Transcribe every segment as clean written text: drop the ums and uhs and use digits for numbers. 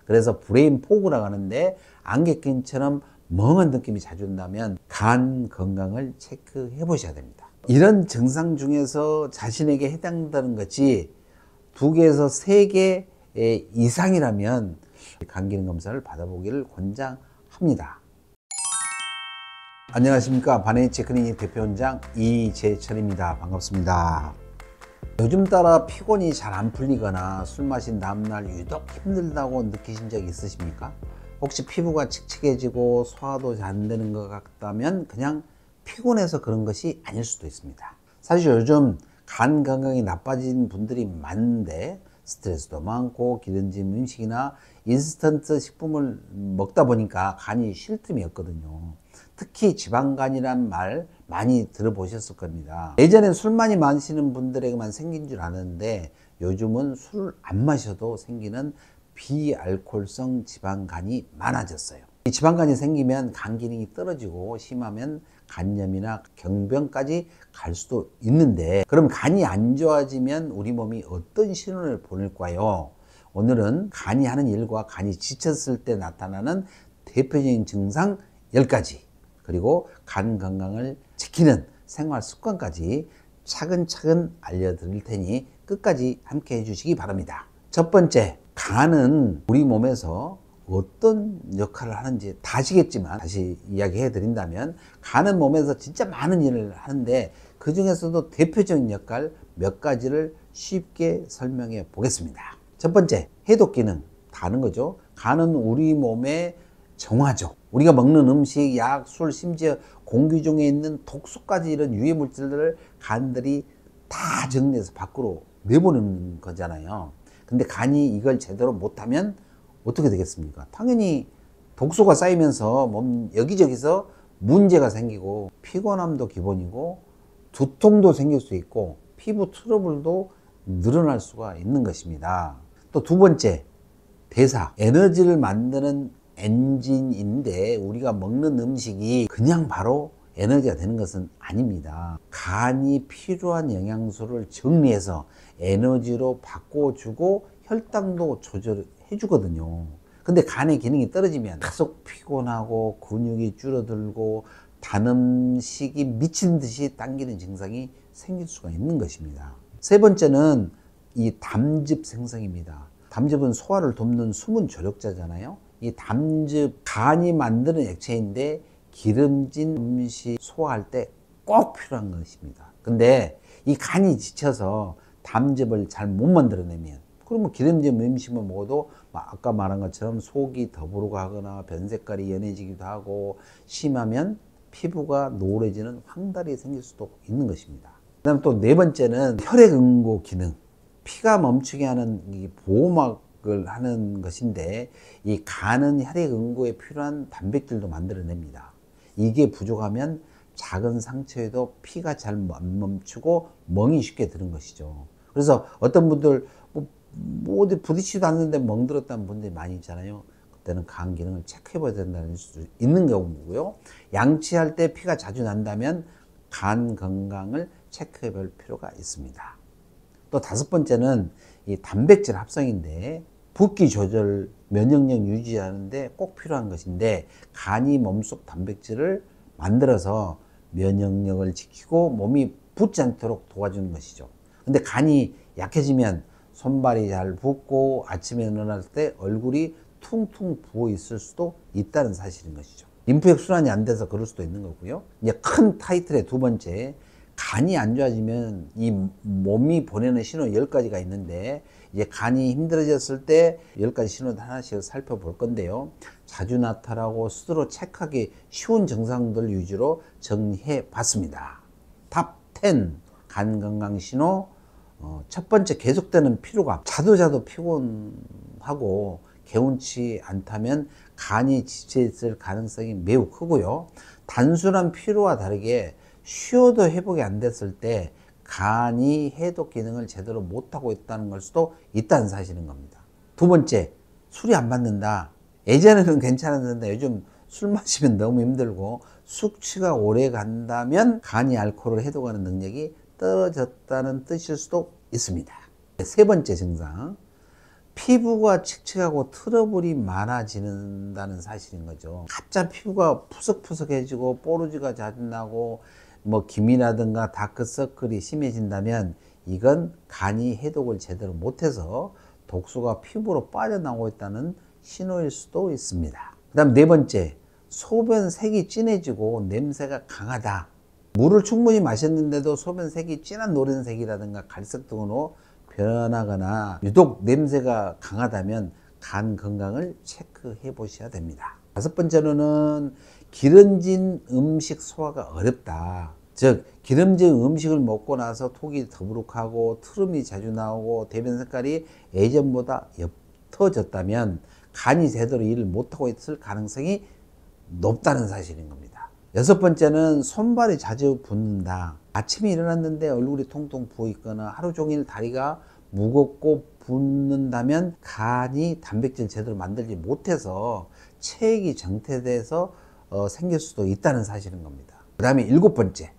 그래서 브레인 포그라고 하는데 안개 낀처럼 멍한 느낌이 자주 온다면 간 건강을 체크해 보셔야 됩니다. 이런 증상 중에서 자신에게 해당되는 것이 2개에서 3개 이상이라면 간 기능 검사를 받아보기를 권장합니다. 안녕하십니까. 바네이치 클리닉 대표원장 이재철입니다. 반갑습니다. 요즘 따라 피곤이 잘 안 풀리거나 술 마신 다음날 유독 힘들다고 느끼신 적 있으십니까? 혹시 피부가 칙칙해지고 소화도 잘 안 되는 것 같다면 그냥 피곤해서 그런 것이 아닐 수도 있습니다. 사실 요즘 간 건강이 나빠진 분들이 많은데 스트레스도 많고 기름진 음식이나 인스턴트 식품을 먹다 보니까 간이 쉴 틈이 없거든요. 특히 지방간이란 말 많이 들어보셨을 겁니다. 예전엔 술 많이 마시는 분들에게만 생긴 줄 아는데 요즘은 술 안 마셔도 생기는 비알코올성 지방간이 많아졌어요. 이 지방간이 생기면 간 기능이 떨어지고 심하면 간염이나 경병까지 갈 수도 있는데, 그럼 간이 안 좋아지면 우리 몸이 어떤 신호를 보낼까요? 오늘은 간이 하는 일과 간이 지쳤을 때 나타나는 대표적인 증상 10가지, 그리고 간 건강을 지키는 생활 습관까지 차근차근 알려드릴 테니 끝까지 함께 해주시기 바랍니다. 첫 번째, 간은 우리 몸에서 어떤 역할을 하는지 다 아시겠지만 다시 이야기해 드린다면, 간은 몸에서 진짜 많은 일을 하는데 그 중에서도 대표적인 역할 몇 가지를 쉽게 설명해 보겠습니다. 첫 번째, 해독 기능 다 아는 거죠. 간은 우리 몸의 정화조, 우리가 먹는 음식, 약, 술, 심지어 공기 중에 있는 독소까지 이런 유해 물질들을 간들이 다 정리해서 밖으로 내보내는 거잖아요. 근데 간이 이걸 제대로 못하면 어떻게 되겠습니까? 당연히 독소가 쌓이면서 몸 여기저기서 문제가 생기고 피곤함도 기본이고 두통도 생길 수 있고 피부 트러블도 늘어날 수가 있는 것입니다. 또 2번째, 대사, 에너지를 만드는 엔진인데 우리가 먹는 음식이 그냥 바로 에너지가 되는 것은 아닙니다. 간이 필요한 영양소를 정리해서 에너지로 바꿔주고 혈당도 조절해 주거든요. 근데 간의 기능이 떨어지면 계속 피곤하고 근육이 줄어들고 단 음식이 미친 듯이 당기는 증상이 생길 수가 있는 것입니다. 3번째는 이 담즙 생성입니다. 담즙은 소화를 돕는 숨은 조력자잖아요. 이 담즙, 간이 만드는 액체인데 기름진 음식 소화할 때 꼭 필요한 것입니다. 근데 이 간이 지쳐서 담즙을 잘 못 만들어내면, 그러면 기름진 음식만 먹어도 아까 말한 것처럼 속이 더부르고 하거나 변색깔이 연해지기도 하고 심하면 피부가 노래지는 황달이 생길 수도 있는 것입니다. 그 다음 또 4번째는 혈액응고 기능, 피가 멈추게 하는 이 보호막을 하는 것인데 이 간은 혈액응고에 필요한 단백질도 만들어냅니다. 이게 부족하면 작은 상처에도 피가 잘 안 멈추고 멍이 쉽게 드는 것이죠. 그래서 어떤 분들 뭐 어디 부딪히지도 않는데 멍들었다는 분들이 많이 있잖아요. 그때는 간 기능을 체크해 봐야 된다는 수 있는 경우고요. 양치할 때 피가 자주 난다면 간 건강을 체크해 볼 필요가 있습니다. 또 5번째는 이 단백질 합성인데 붓기 조절, 면역력 유지하는데 꼭 필요한 것인데 간이 몸속 단백질을 만들어서 면역력을 지키고 몸이 붓지 않도록 도와주는 것이죠. 근데 간이 약해지면 손발이 잘 붓고 아침에 일어날 때 얼굴이 퉁퉁 부어 있을 수도 있다는 사실인 것이죠. 림프혈 순환이 안 돼서 그럴 수도 있는 거고요. 이제 큰 타이틀의 2번째, 간이 안 좋아지면 이 몸이 보내는 신호 10가지가 있는데 이제 간이 힘들어졌을 때 10가지 신호를 하나씩 살펴볼 건데요. 자주 나타나고 스스로 체크하기 쉬운 증상들 위주로 정리해 봤습니다. 탑 10 간 건강 신호. 첫 번째, 계속되는 피로감. 자도 피곤하고 개운치 않다면 간이 지쳐있을 가능성이 매우 크고요. 단순한 피로와 다르게 쉬어도 회복이 안 됐을 때 간이 해독 기능을 제대로 못하고 있다는 걸 수도 있다는 사실인 겁니다. 2번째, 술이 안 받는다. 예전에는 괜찮았는데 요즘 술 마시면 너무 힘들고 숙취가 오래 간다면 간이 알코올을 해독하는 능력이 떨어졌다는 뜻일 수도 있습니다. 3번째 증상, 피부가 칙칙하고 트러블이 많아지는다는 사실인 거죠. 가짜 피부가 푸석푸석해지고 뽀루지가 자주 나고 뭐 기미라든가 다크서클이 심해진다면 이건 간이 해독을 제대로 못해서 독소가 피부로 빠져나오고 있다는 신호일 수도 있습니다. 그 다음 네 번째, 소변 색이 진해지고 냄새가 강하다. 물을 충분히 마셨는데도 소변 색이 진한 노란색이라든가 갈색 등으로 변하거나 유독 냄새가 강하다면 간 건강을 체크해 보셔야 됩니다. 다섯 번째로는 기름진 음식 소화가 어렵다. 즉 기름진 음식을 먹고 나서 톡이 더부룩하고 트름이 자주 나오고 대변 색깔이 예전보다 옅어졌다면 간이 제대로 일을 못하고 있을 가능성이 높다는 사실인 겁니다. 여섯 번째는 손발이 자주 붓는다. 아침에 일어났는데 얼굴이 통통 부어 있거나 하루 종일 다리가 무겁고 붓는다면 간이 단백질 제대로 만들지 못해서 체액이 정체돼서 생길 수도 있다는 사실인 겁니다. 그 다음에 일곱 번째,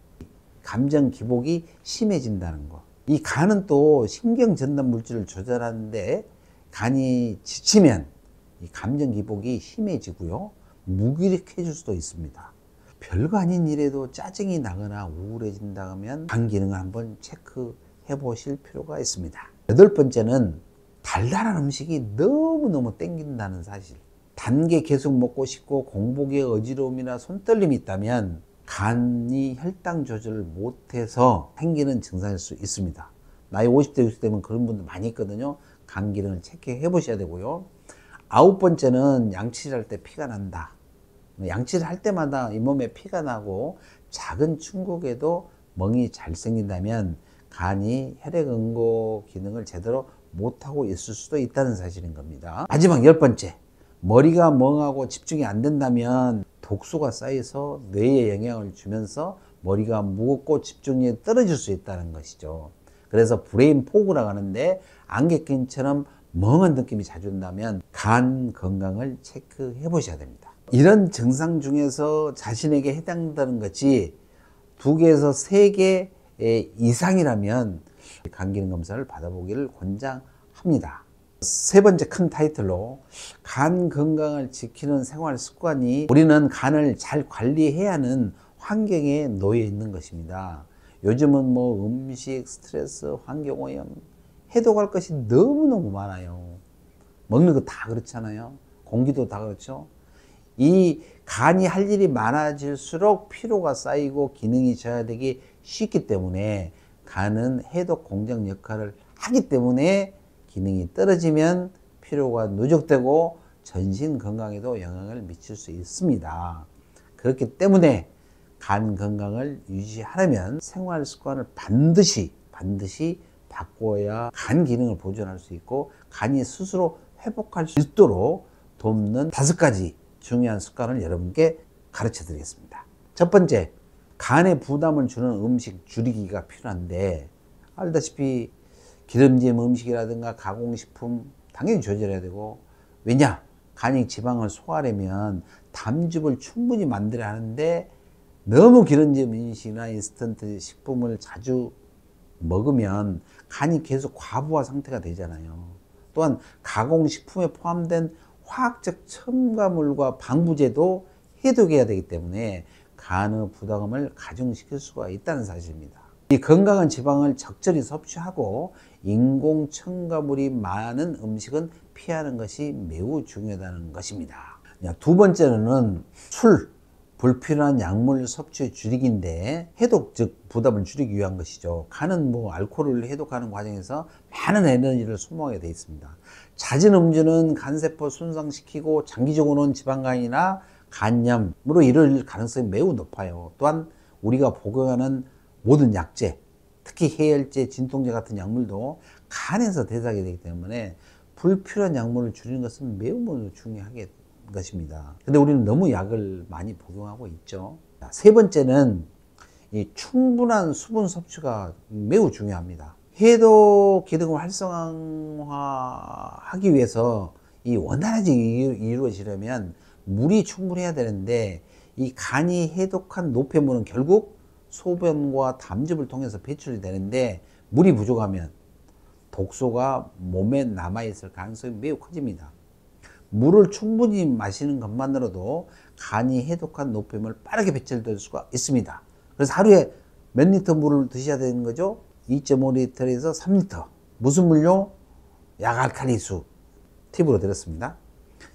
감정 기복이 심해진다는 거. 이 간은 또 신경 전달 물질을 조절하는데 간이 지치면 이 감정 기복이 심해지고요, 무기력해질 수도 있습니다. 별거 아닌 일에도 짜증이 나거나 우울해진다면 간 기능을 한번 체크해 보실 필요가 있습니다. 여덟 번째는 달달한 음식이 너무너무 땡긴다는 사실. 단 게 계속 먹고 싶고 공복에 어지러움이나 손떨림이 있다면 간이 혈당 조절을 못해서 생기는 증상일 수 있습니다. 나이 50대 60대 되면 그런 분들 많이 있거든요. 간 기능을 체크해 보셔야 되고요. 아홉 번째는 양치를 할 때 피가 난다. 양치를 할 때마다 잇몸에 피가 나고 작은 충격에도 멍이 잘 생긴다면 간이 혈액 응고 기능을 제대로 못하고 있을 수도 있다는 사실인 겁니다. 마지막 열 번째, 머리가 멍하고 집중이 안 된다면 독소가 쌓여서 뇌에 영향을 주면서 머리가 무겁고 집중력이 떨어질 수 있다는 것이죠. 그래서 브레인 포그라고 하는데 안개 낀처럼 멍한 느낌이 자주 든다면 간 건강을 체크해 보셔야 됩니다. 이런 증상 중에서 자신에게 해당되는 것이 2개에서 3개 이상이라면 간 기능 검사를 받아보기를 권장합니다. 세 번째 큰 타이틀로 간 건강을 지키는 생활 습관이 우리는 간을 잘 관리해야 하는 환경에 놓여 있는 것입니다. 요즘은 뭐 음식, 스트레스, 환경오염 해독할 것이 너무너무 많아요. 먹는 거 다 그렇잖아요. 공기도 다 그렇죠. 이 간이 할 일이 많아질수록 피로가 쌓이고 기능이 저하되기 쉽기 때문에 간은 해독 공장 역할을 하기 때문에 기능이 떨어지면 피로가 누적되고 전신 건강에도 영향을 미칠 수 있습니다. 그렇기 때문에 간 건강을 유지하려면 생활 습관을 반드시 바꿔야 간 기능을 보존할 수 있고 간이 스스로 회복할 수 있도록 돕는 5가지 중요한 습관을 여러분께 가르쳐 드리겠습니다. 첫 번째, 간에 부담을 주는 음식 줄이기가 필요한데, 알다시피 기름진 음식이라든가 가공식품 당연히 조절해야 되고, 왜냐? 간이 지방을 소화하려면 담즙을 충분히 만들어야 하는데 너무 기름진 음식이나 인스턴트 식품을 자주 먹으면 간이 계속 과부하 상태가 되잖아요. 또한 가공식품에 포함된 화학적 첨가물과 방부제도 해독해야 되기 때문에 간의 부담을 가중시킬 수가 있다는 사실입니다. 이 건강한 지방을 적절히 섭취하고 인공 첨가물이 많은 음식은 피하는 것이 매우 중요하다는 것입니다. 두 번째로는 술, 불필요한 약물 섭취 줄이기인데 해독, 즉 부담을 줄이기 위한 것이죠. 간은 알코올을 해독하는 과정에서 많은 에너지를 소모하게 되어 있습니다. 잦은 음주는 간세포 손상시키고 장기적으로는 지방간이나 간염으로 이를 가능성이 매우 높아요. 또한 우리가 복용하는 모든 약제, 특히 해열제, 진통제 같은 약물도 간에서 대사하게 되기 때문에 불필요한 약물을 줄이는 것은 매우 중요하게 것입니다. 근데 우리는 너무 약을 많이 복용하고 있죠. 세 번째는 이 충분한 수분 섭취가 매우 중요합니다. 해독 기능을 활성화하기 위해서 이 원활하게 이루어지려면 물이 충분해야 되는데 이 간이 해독한 노폐물은 결국 소변과 담즙을 통해서 배출이 되는데 물이 부족하면 독소가 몸에 남아있을 가능성이 매우 커집니다. 물을 충분히 마시는 것만으로도 간이 해독한 노폐물을 빠르게 배출될 수가 있습니다. 그래서 하루에 몇 리터 물을 드셔야 되는 거죠? 2.5리터에서 3리터. 무슨 물요? 약알칼리수 팁으로 드렸습니다.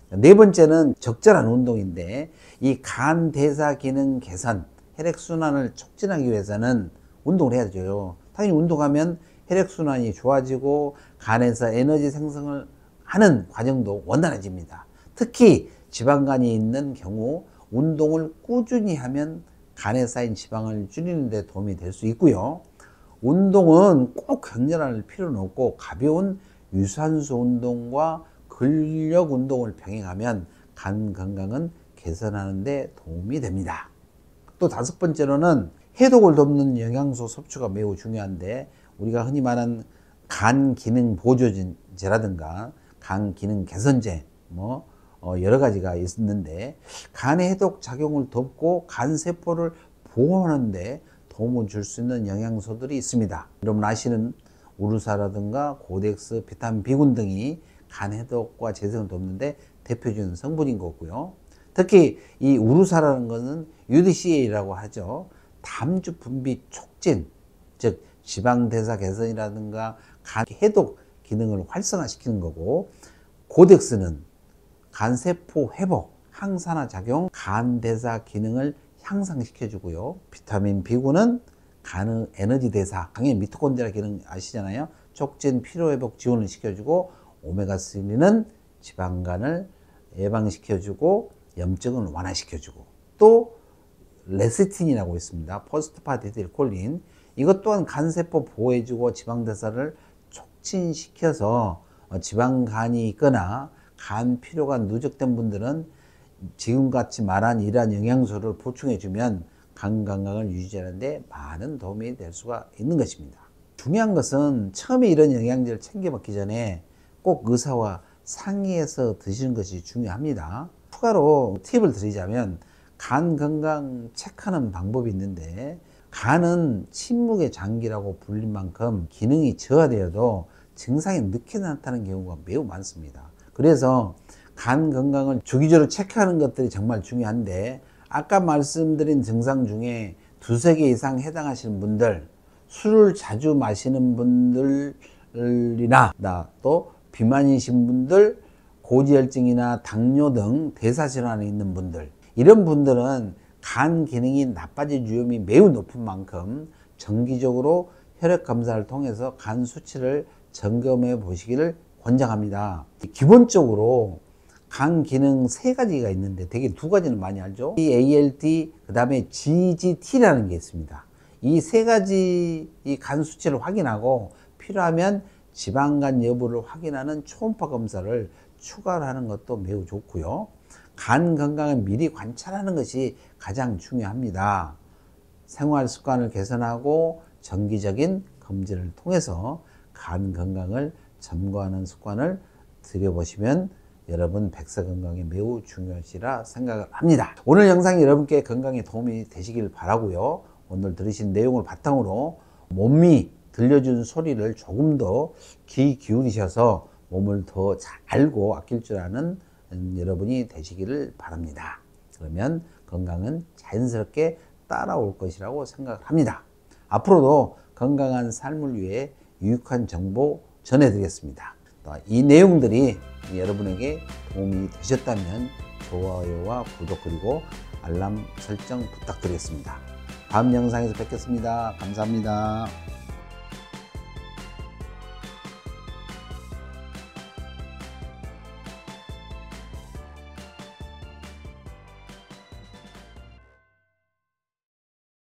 네 번째는 적절한 운동인데, 이 간 대사 기능 개선, 혈액순환을 촉진하기 위해서는 운동을 해야 되죠. 당연히 운동하면 혈액순환이 좋아지고 간에서 에너지 생성을 하는 과정도 원활해집니다. 특히 지방간이 있는 경우 운동을 꾸준히 하면 간에 쌓인 지방을 줄이는 데 도움이 될 수 있고요. 운동은 꼭 격렬할 필요는 없고 가벼운 유산소 운동과 근력 운동을 병행하면 간 건강은 개선하는 데 도움이 됩니다. 또 다섯 번째로는 해독을 돕는 영양소 섭취가 매우 중요한데, 우리가 흔히 말하는 간 기능 보조제라든가 간 기능 개선제 여러 가지가 있는데, 간의 해독 작용을 돕고 간 세포를 보호하는 데 도움을 줄 수 있는 영양소들이 있습니다. 여러분 아시는 우루사라든가 고덱스, 비타민 B군 등이 간 해독과 재생을 돕는데 대표적인 성분인 거고요. 특히 이 우루사라는 것은 UDCA라고 하죠. 담주 분비 촉진, 즉 지방 대사 개선이라든가 간 해독 기능을 활성화시키는 거고, 고덱스는 간세포 회복, 항산화 작용, 간 대사 기능을 향상시켜 주고요. 비타민 B군은 간의 에너지 대사, 당연히 미토콘드리아 기능 아시잖아요. 촉진, 피로회복 지원을 시켜주고, 오메가3는 지방간을 예방시켜주고 염증을 완화시켜주고, 또 레시틴이라고 있습니다. 포스파티딜콜린. 이것 또한 간세포 보호해주고 지방대사를 촉진시켜서 지방간이 있거나 간 피로가 누적된 분들은 지금같이 말한 이러한 영양소를 보충해주면 간 건강을 유지하는 데 많은 도움이 될 수가 있는 것입니다. 중요한 것은 처음에 이런 영양제를 챙겨 먹기 전에 꼭 의사와 상의해서 드시는 것이 중요합니다. 추가로 팁을 드리자면, 간 건강 체크하는 방법이 있는데, 간은 침묵의 장기라고 불린 만큼 기능이 저하되어도 증상이 늦게 나타나는 경우가 매우 많습니다. 그래서 간 건강을 주기적으로 체크하는 것들이 정말 중요한데, 아까 말씀드린 증상 중에 두세 개 이상 해당하시는 분들, 술을 자주 마시는 분들이나 또 비만이신 분들, 고지혈증이나 당뇨 등 대사질환이 있는 분들, 이런 분들은 간 기능이 나빠질 위험이 매우 높은 만큼 정기적으로 혈액 검사를 통해서 간 수치를 점검해 보시기를 권장합니다. 기본적으로 간 기능 세 가지가 있는데, 되게 두 가지는 많이 알죠. ALT, 그 다음에 GGT라는 게 있습니다. 이 세 가지 이 간 수치를 확인하고 필요하면 지방간 여부를 확인하는 초음파 검사를 추가로 하는 것도 매우 좋고요. 간 건강을 미리 관찰하는 것이 가장 중요합니다. 생활 습관을 개선하고 정기적인 검진을 통해서 간 건강을 점검하는 습관을 들여보시면 여러분 백세 건강에 매우 중요하시라 생각을 합니다. 오늘 영상이 여러분께 건강에 도움이 되시길 바라고요. 오늘 들으신 내용을 바탕으로 몸이 들려준 소리를 조금 더 귀 기울이셔서 몸을 더 잘 알고 아낄 줄 아는 여러분이 되시기를 바랍니다. 그러면 건강은 자연스럽게 따라올 것이라고 생각합니다. 앞으로도 건강한 삶을 위해 유익한 정보 전해드리겠습니다. 이 내용들이 여러분에게 도움이 되셨다면 좋아요와 구독 그리고 알람 설정 부탁드리겠습니다. 다음 영상에서 뵙겠습니다. 감사합니다.